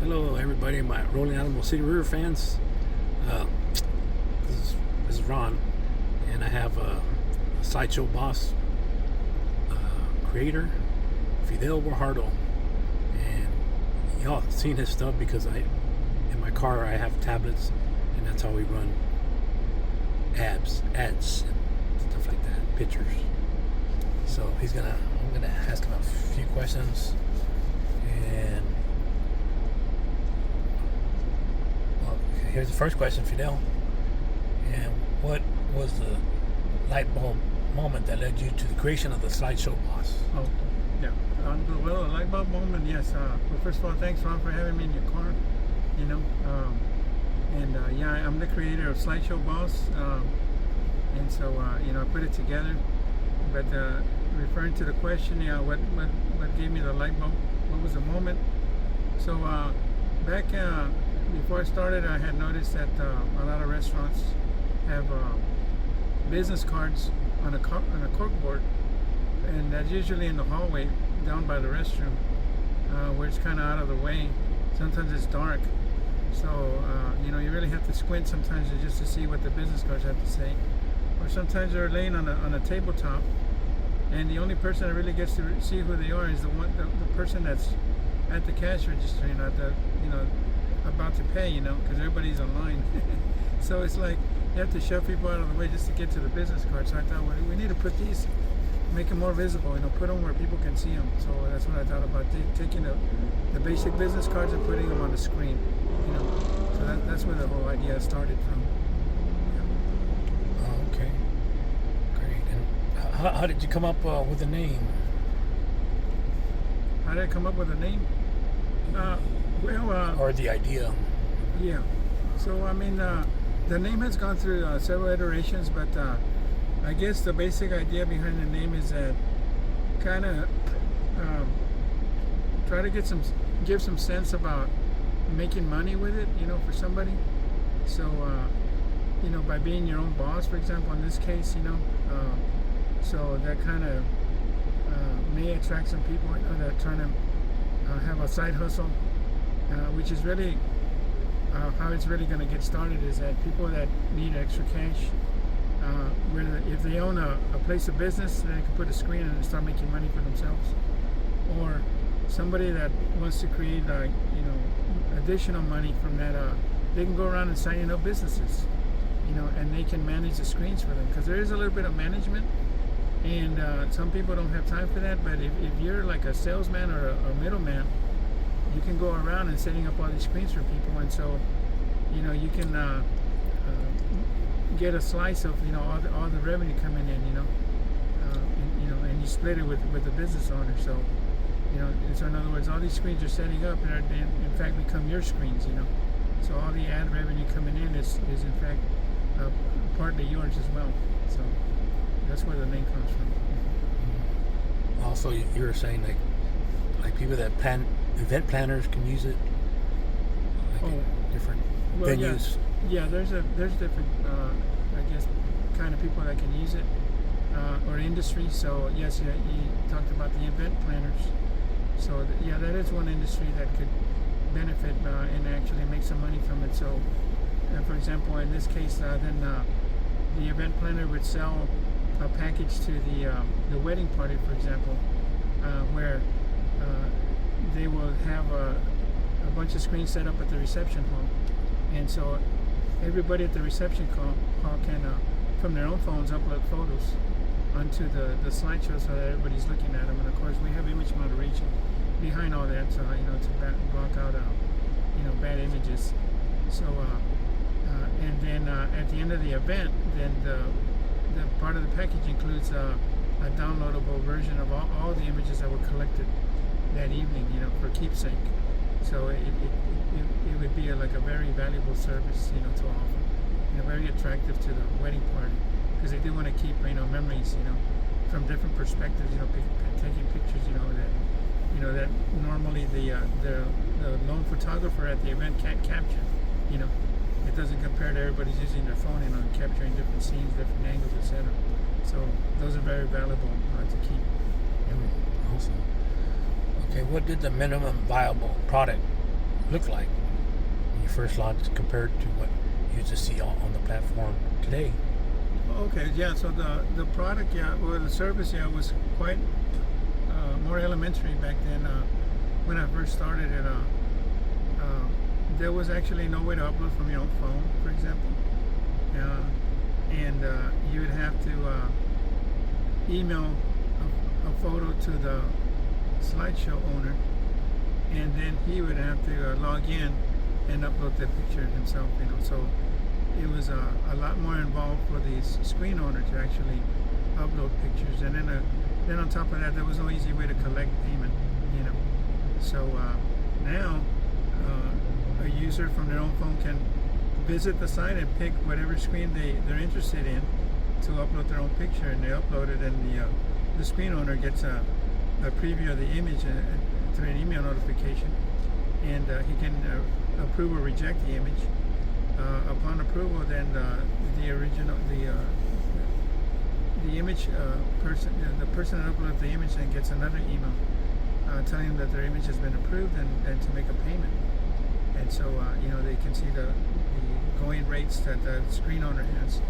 Hello, everybody, my rolling Alamo City River fans. Uh, this is Ron, and I have a SlideshowBoss creator, Fidel Guajardo, and y'all seen his stuff because in my car I have tablets, and that's how we run ads, and stuff like that, pictures. So I'm gonna ask him a few questions, and here's the first question, Fidel. And what was the light bulb moment that led you to the creation of the SlideshowBoss? Oh, yeah. Well, a light bulb moment, yes. Well, first of all, thanks, Ron, for having me in your car. Yeah, I'm the creator of SlideshowBoss, and so I put it together. But referring to the question, what gave me the light bulb? What was the moment? So back before I started, I had noticed that a lot of restaurants have business cards on a corkboard, and that's usually in the hallway down by the restroom, where it's kind of out of the way. Sometimes it's dark, so you really have to squint sometimes just to see what the business cards have to say. Or sometimes they're laying on a tabletop, and the only person that really gets to see who they are is the person that's at the cash register, about to pay, because everybody's online. So it's like you have to shove people out of the way just to get to the business cards. So I thought, well, we need to put these, make them more visible, put them where people can see them. So that's what I thought about, taking the basic business cards and putting them on the screen. So that's where the whole idea started from. Oh, okay, great. And how did you come up with the name? How did I come up with a name? Or the idea? Yeah. So the name has gone through several iterations, but I guess the basic idea behind the name is that kind of try to give some sense about making money with it, for somebody. So by being your own boss, for example, in this case, so that kind of may attract some people that are trying to have a side hustle, which is really how it's really going to get started, is that people that need extra cash, if they own a place of business, they can put a screen and start making money for themselves. Or somebody that wants to create additional money from that, they can go around and signing up businesses, and they can manage the screens for them, because there is a little bit of management, and some people don't have time for that. But if you're like a salesman or a middleman, you can go around and setting up all these screens for people, and so you can get a slice of all the revenue coming in, and you split it with the business owner. So so in other words, all these screens are setting up, and they in fact become your screens. So all the ad revenue coming in is in fact partly yours as well. So that's where the name comes from. Also, you were saying like people that plan, event planners can use it, like in different venues. Yeah, there's different I guess kind of people that can use it, or industry. So yes, you talked about the event planners. So that is one industry that could benefit and actually make some money from it. So for example, in this case, then the event planner would sell a package to the wedding party, for example, where they will have a bunch of screens set up at the reception hall, and so everybody at the reception hall can, from their own phones, upload photos onto the slideshow so that everybody's looking at them. And of course, we have image moderation behind all that, to block out bad images. So and then at the end of the event, then the part of the package includes a downloadable version of all the images that were collected that evening, for keepsake. So it would be like a very valuable service, to offer, very attractive to the wedding party, because they do want to keep, memories, from different perspectives, taking pictures, that normally the lone photographer at the event can't capture, It doesn't compare to everybody's using their phone, capturing different scenes, different angles, etc. So those are very valuable to keep. Awesome. Okay, what did the minimum viable product look like when you first launched compared to what you used to see on the platform today? Okay, yeah. So the product, yeah, or the service, yeah, was quite more elementary back then. When I first started it, there was actually no way to upload from your own phone, for example. And you would have to email a photo to the slideshow owner, and then he would have to log in and upload the picture himself. So it was a lot more involved for the screen owner to actually upload pictures, and then on top of that, there was no easy way to collect payment. So now a user from their own phone can visit the site and pick whatever screen they're interested in to upload their own picture, and they upload it, and the screen owner gets a preview of the image through an email notification, and he can approve or reject the image. Upon approval, then the image the person that uploaded the image then gets another email telling them that their image has been approved and to make a payment. And so they can see the going rates that the screen owner has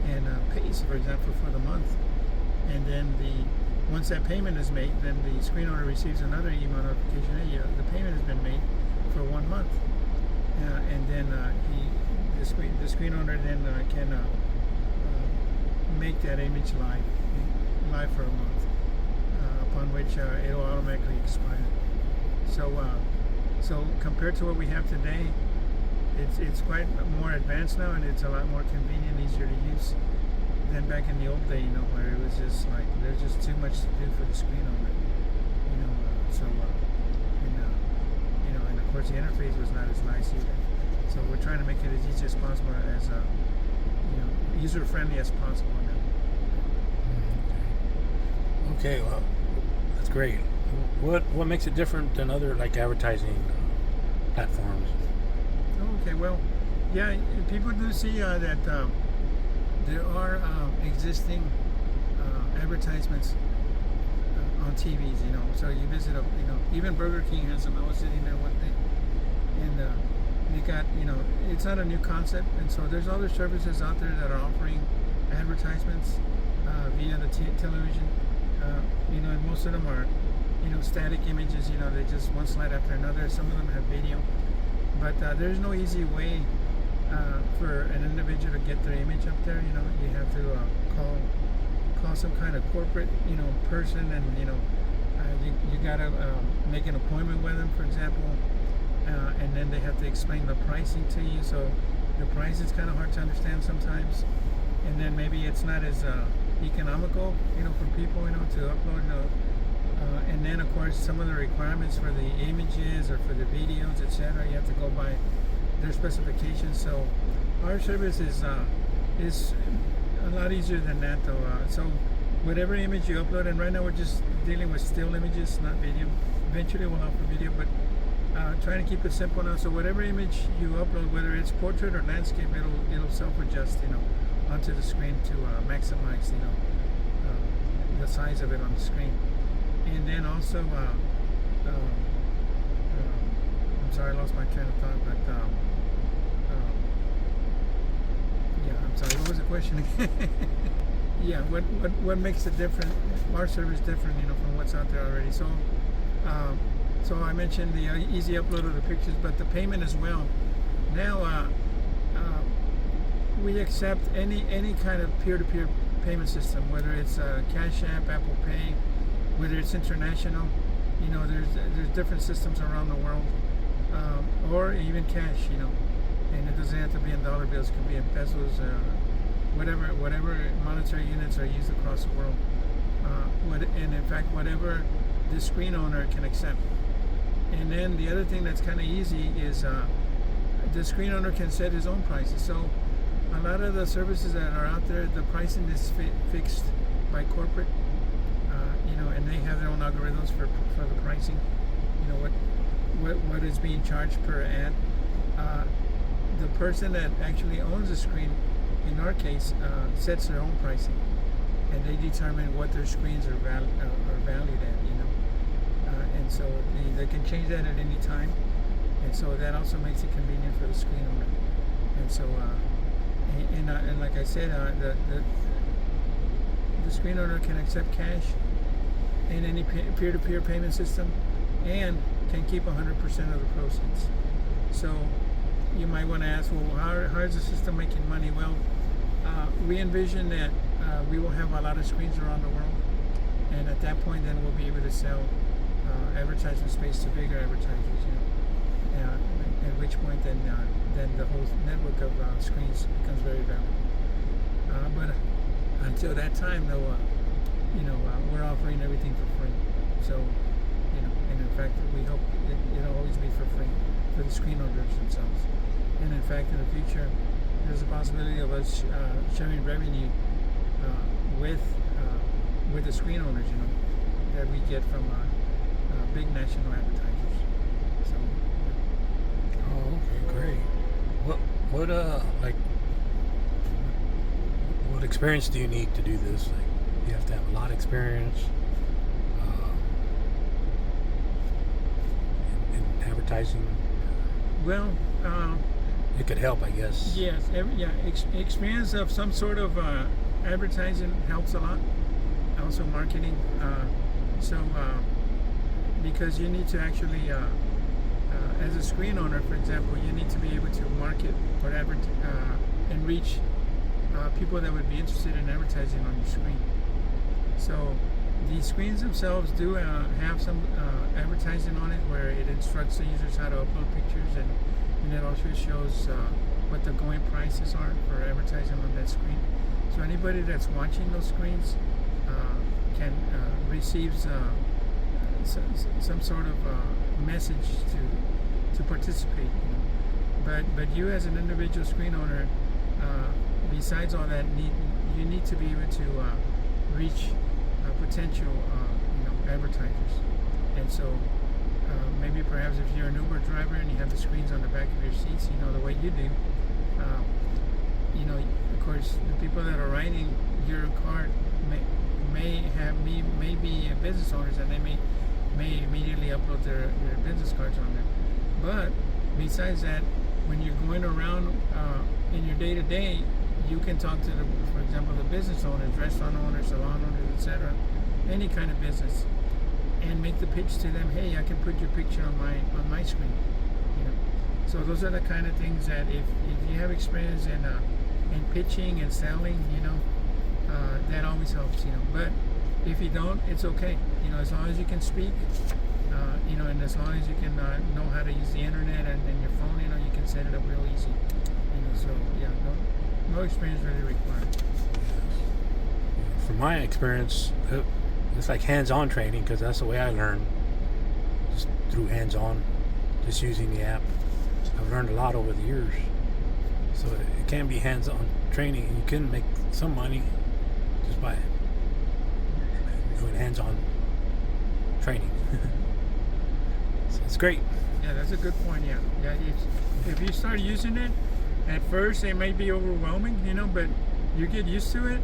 and pays, for example, for the month. And then once that payment is made, then the screen owner receives another email notification. Hey, the payment has been made for 1 month. And then the screen owner then can make that image live for a month, upon which it'll automatically expire. So compared to what we have today, it's quite more advanced now, and it's a lot more convenient, easier to use than back in the old day, where it was just like there's just too much to do for the screen owner, and of course the interface was not as nice either. So we're trying to make it as easy as possible, as user friendly as possible now. Okay, well, that's great. What makes it different than other like advertising platforms? Okay, well, yeah, people do see that there are existing advertisements on TVs. So you visit even Burger King has them. I was sitting there one day, and they got it's not a new concept, and so there's other services out there that are offering advertisements via the television. And most of them are static images. They just one slide after another. Some of them have video, but there's no easy way for an individual to get their image up there. You have to call some kind of corporate person, and you gotta make an appointment with them, for example, and then they have to explain the pricing to you. So the price is kind of hard to understand sometimes, and then maybe it's not as economical for people to upload. And then of course some of the requirements for the images or for the videos, etc., you have to go by their specifications. So our service is a lot easier than that, though. So whatever image you upload, and right now we're just dealing with still images, not video. Eventually we'll offer video, but trying to keep it simple now. So whatever image you upload, whether it's portrait or landscape, it'll self-adjust onto the screen to maximize the size of it on the screen. And then also I'm sorry, I lost my train of thought, but yeah, I'm sorry, what was the question again? Yeah, what makes it different, our service different, from what's out there already. So I mentioned the easy upload of the pictures, but the payment as well. Now we accept any kind of peer-to-peer payment system, whether it's Cash App, Apple Pay, whether it's international. There's different systems around the world, or even cash. And it doesn't have to be in dollar bills. It could be in pesos, whatever monetary units are used across the world. And in fact, whatever the screen owner can accept. And then the other thing that's kind of easy is the screen owner can set his own prices. So a lot of the services that are out there, the pricing is fixed by corporate, and they have their own algorithms for the pricing. What is being charged per ad. The person that actually owns the screen, in our case, sets their own pricing, and they determine what their screens are valued at. And so they can change that at any time, and so that also makes it convenient for the screen owner. And so, and like I said, the screen owner can accept cash in any peer-to-peer payment system, and can keep 100% of the proceeds. So you might want to ask, well, how is the system making money? Well, we envision that we will have a lot of screens around the world, and at that point, then we'll be able to sell advertisement space to bigger advertisers. At which point, then the whole network of screens becomes very valuable. But until that time, though, we're offering everything for free. So, and in fact, we hope it'll always be for free for the screen owners themselves. And in fact, in the future, there's a possibility of us sharing revenue with the screen owners, that we get from big national advertisers. So. Oh, okay, great. What experience do you need to do this? Like, you have to have a lot of experience in advertising. Well, it could help, I guess. Yes, experience of some sort of advertising helps a lot. Also, marketing. Because you need to actually, as a screen owner, for example, you need to be able to market or and reach people that would be interested in advertising on your screen. So the screens themselves do have some advertising on it, where it instructs the users how to upload pictures, and it also shows what the going prices are for advertising on that screen. So anybody that's watching those screens can receives some sort of message to participate. But you, as an individual screen owner, besides all that, you need to be able to reach potential advertisers. And so maybe perhaps if you're an Uber driver and you have the screens on the back of your seats, the way you do, of course, the people that are riding your car may be business owners, and they may immediately upload their business cards on there. But besides that, when you're going around in your day-to-day, you can talk to, for example, the business owners, restaurant owners, salon owners, etc., any kind of business, and make the pitch to them. Hey, I can put your picture on my screen. So those are the kind of things that if you have experience in pitching and selling, that always helps. But if you don't, it's okay. As long as you can speak, and as long as you can know how to use the internet and your phone, you can set it up real easy. So yeah, no experience really required. From my experience, it's like hands-on training, because that's the way I learn, just through hands-on, just using the app. I've learned a lot over the years. So it can be hands-on training, and you can make some money just by doing hands-on training. So it's great. Yeah, that's a good point. Yeah. If you start using it, at first it may be overwhelming, but you get used to it,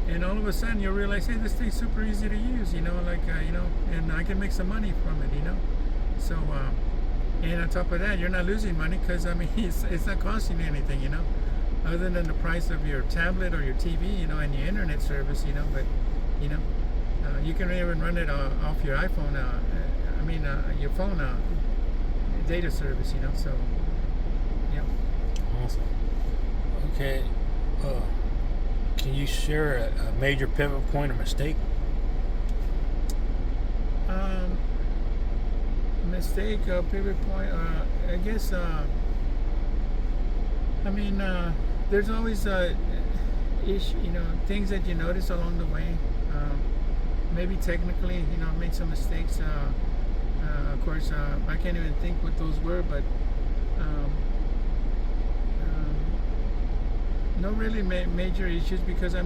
and all of a sudden you'll realize, hey, this thing's super easy to use, and I can make some money from it, So, and on top of that, you're not losing money, because it's not costing you anything, other than the price of your tablet or your TV, and your internet service, But you can even run it off your iPhone. Your phone data service, So, yeah. Awesome. Okay. Can you share a major pivot point or mistake? Mistake, pivot point. I guess. There's always things that you notice along the way. Maybe technically, I made some mistakes. Of course, I can't even think what those were, but no really major issues, because I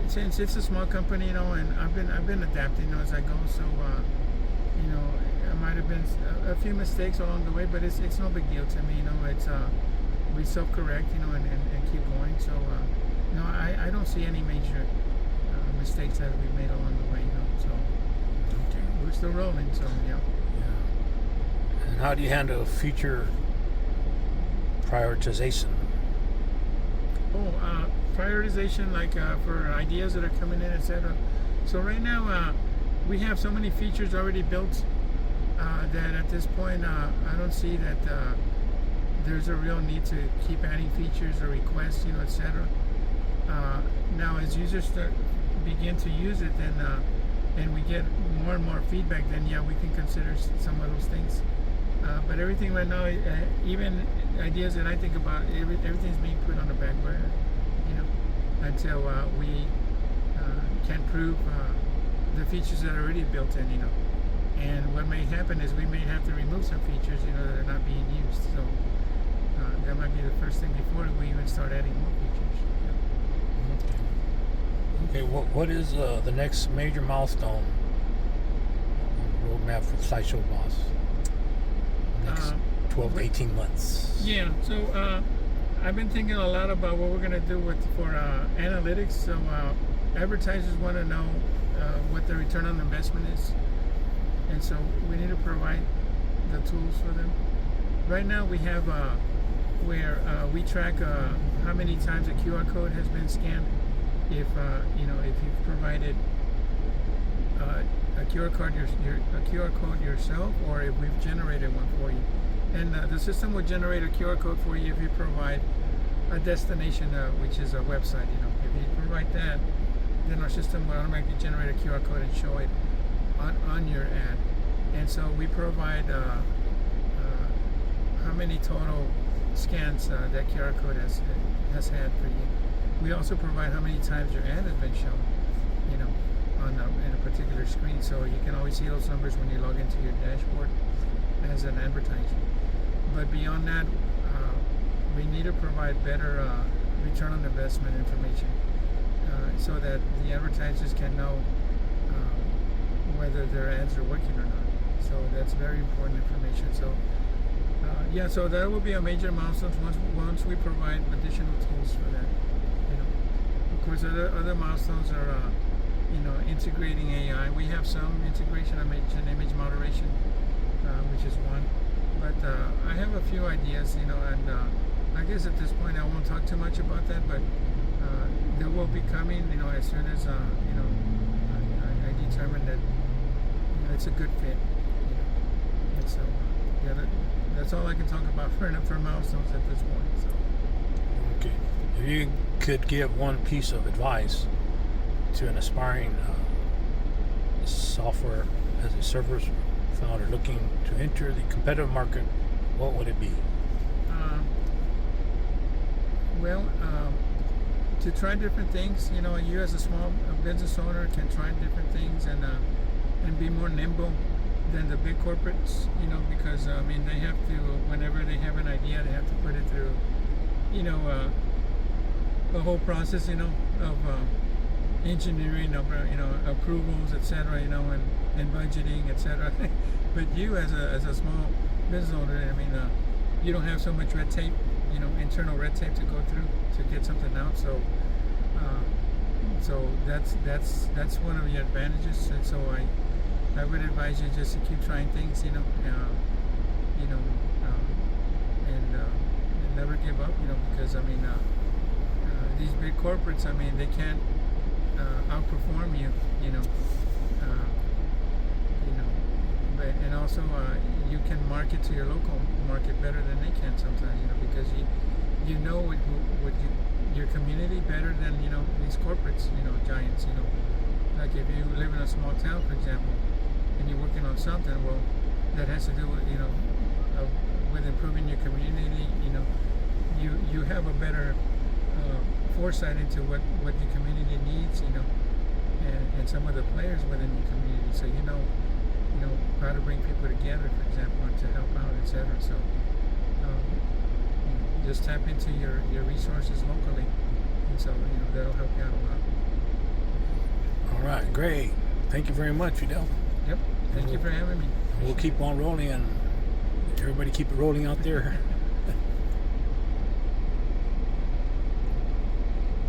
since it's a small company, and I've been adapting as I go. So I might have been a few mistakes along the way, but it's no big deal to me. It's we self-correct, and keep going. So no, I don't see any major mistakes that we've made along the way. So okay, we're still rolling. So yeah. And how do you handle feature prioritization? Prioritization, like for ideas that are coming in, etc. So right now, we have so many features already built that at this point, I don't see that there's a real need to keep adding features or requests, etc. Now, as users begin to use it, then and we get more and more feedback, then yeah, we can consider some of those things. But everything right now, even ideas that I think about, everything's being put on the back burner, until we can prove the features that are already built in, And what may happen is we may have to remove some features, that are not being used. So that might be the first thing before we even start adding more features. Okay. What is the next major milestone on the roadmap for SlideshowBoss? Next 12 to 18 months. Yeah. So I've been thinking a lot about what we're going to do for analytics. So advertisers want to know what the return on investment is. And so we need to provide the tools for them. Right now we have where we track how many times a QR code has been scanned. If you've provided a QR code yourself, or if we've generated one for you, and the system will generate a QR code for you if you provide a destination, which is a website. If you provide that, then our system will automatically generate a QR code and show it on your ad. And so we provide how many total scans that QR code has had for you. We also provide how many times your ad has been shown, in a particular screen. So you can always see those numbers when you log into your dashboard as an advertiser. But beyond that, we need to provide better return on investment information so that the advertisers can know whether their ads are working or not. So that's very important information. So so that will be a major milestone once we provide additional tools for that. Of course, other milestones are integrating AI. We have some integration. I mentioned image moderation, which is one. But I have a few ideas, and I guess at this point I won't talk too much about that. But they will be coming, as soon as I determine that it's a good fit. And so that's all I can talk about for milestones at this point. So. Okay, if you could give one piece of advice to an aspiring software as a service founder looking to enter the competitive market, what would it be? To try different things. You as a small business owner can try different things and be more nimble than the big corporates. Because they have to, whenever they have an idea, they have to put it through, the whole process, of engineering, of approvals, etc. And budgeting, etc. But you as a small business owner, you don't have so much red tape, internal red tape to go through to get something out. So that's one of the advantages. And so I would advise you just to keep trying things, and never give up, because these big corporates, they can't outperform you, and also you can market to your local market better than they can sometimes, because you know what your community better than these corporates, giants. Like if you live in a small town, for example, and you're working on something, well, that has to do with with improving your community. You have a better foresight into what the community needs, and some of the players within the community. So how to bring people together, for example, and to help out, etc. So just tap into your resources locally, and so that'll help you out a lot. All right, great. Thank you very much, Fidel. Yep. Thank you for having me. We'll keep on rolling, and everybody keep it rolling out there.